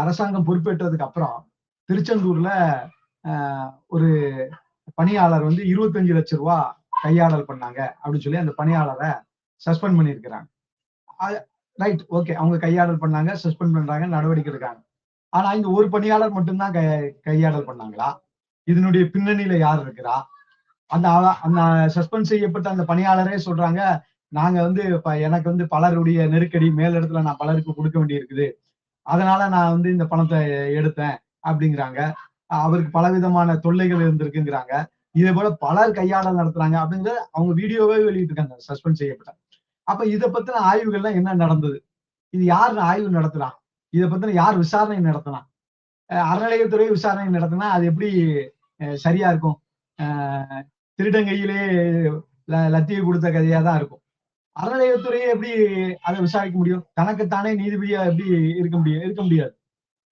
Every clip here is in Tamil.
அரசாங்கம் பொறுப்பேற்றதுக்கு அப்புறம் திருச்செந்தூர்ல ஒரு பணியாளர் வந்து 25 லட்சம் ரூபாய் கையாடல் பண்ணாங்க அப்படின்னு சொல்லி அந்த பணியாளரை சஸ்பெண்ட் பண்ணியிருக்கிறாங்க. ரைட், ஓகே, அவங்க கையாடல் பண்ணாங்க, சஸ்பெண்ட் பண்றாங்க, நடவடிக்கை எடுக்காங்க. ஆனா இந்த ஒரு பணியாளர் மட்டும்தான் கையாடல் பண்ணாங்களா? இதனுடைய பின்னணியில யார் இருக்கிறா? அந்த அந்த சஸ்பெண்ட் செய்யப்பட்ட அந்த பணியாளரே சொல்றாங்க, நாங்க வந்து எனக்கு வந்து பலருடைய நெருக்கடி, மேலிடத்துல நான் பலருக்கு கொடுக்க வேண்டி இருக்குது, அதனால நான் வந்து இந்த பணத்தை எடுத்தேன் அப்படிங்கிறாங்க. அவருக்கு பலவிதமான தொல்லைகள் இருந்திருக்குங்கிறாங்க. இதே போல பலர் கையாடல் நடத்துறாங்க அப்படிங்கிறது அவங்க வீடியோவே வெளியிட்டு இருக்காங்க, சஸ்பெண்ட் செய்யப்பட்ட. அப்ப இதை பத்தின ஆய்வுகள்லாம் என்ன நடந்தது? இது யார் ஆய்வு நடத்தலாம்? இதை பத்தின யார் விசாரணை நடத்தலாம்? அறநிலையத்துறை விசாரணை நடத்தினா அது எப்படி சரியா இருக்கும்? திருடங்கையிலே லத்தியை கொடுத்த கதையா தான் இருக்கும். அறநிலையத்துறையை எப்படி அதை விசாரிக்க முடியும்? தனக்குத்தானே நீதிபதியா எப்படி இருக்க முடியாது.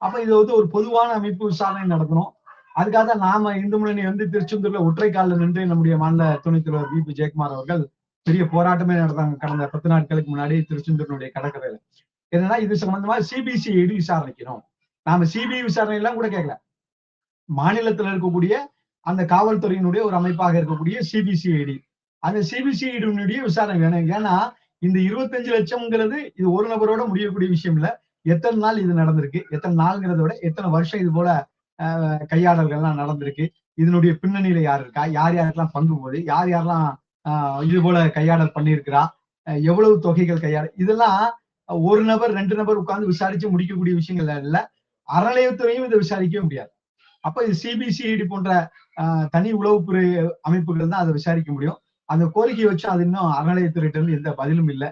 அப்ப இது வந்து ஒரு பொதுவான அமைப்பு விசாரணை நடத்தணும். அதுக்காக தான் நாம இந்து முன்னணி வந்து திருச்செந்தூர்ல ஒற்றை காலில் நின்று நம்முடைய மாநில துணைத் தலைவர் வி.பி. ஜெயக்குமார் அவர்கள் பெரிய போராட்டமே நடத்தாங்க கடந்த 10 நாட்களுக்கு முன்னாடி திருச்செந்தூரினுடைய கடற்கரையில. என்னன்னா இது சம்பந்தமா சிபிசிஐடி விசாரணைக்கணும். நாம சிபிஐ விசாரணை எல்லாம் கூட கேட்கல. மாநிலத்தில் இருக்கக்கூடிய அந்த காவல்துறையினுடைய ஒரு அமைப்பாக இருக்கக்கூடிய சிபிசிஐடி, அந்த சிபிசிஐடியினுடைய விசாரணை வேணும். ஏன்னா இந்த 25 லட்சம்ங்கிறது இது ஒரு நபரோட முடியக்கூடிய விஷயம் இல்ல. எத்தனை நாள் இது நடந்திருக்கு, எத்தனை நாள்ங்கிறத விட எத்தனை வருஷம் இது போல கையாடல்கள்லாம் நடந்திருக்கு, இதனுடைய பின்னணியில யார் இருக்கா, யார் யாருக்கெல்லாம் பங்கு போகுது, யார் யாரெல்லாம் இது போல கையாடல் பண்ணியிருக்கிறா, எவ்வளவு தொகைகள் கையாடல், இதெல்லாம் ஒரு நபர் 2 நபர் உட்கார்ந்து விசாரிச்சு முடிக்கக்கூடிய விஷயங்கள் இல்ல. அறநிலையத்துறையும் இதை விசாரிக்கவே முடியாது. அப்ப இது சிபிசிஐடி போன்ற தனி உளவுத்துறை அமைப்புகள் தான் அதை விசாரிக்க முடியும். அந்த கோரிக்கையை வச்சு அது இன்னும் அறநிலையத்துறையிட்ட இருந்து எந்த பதிலும் இல்லை.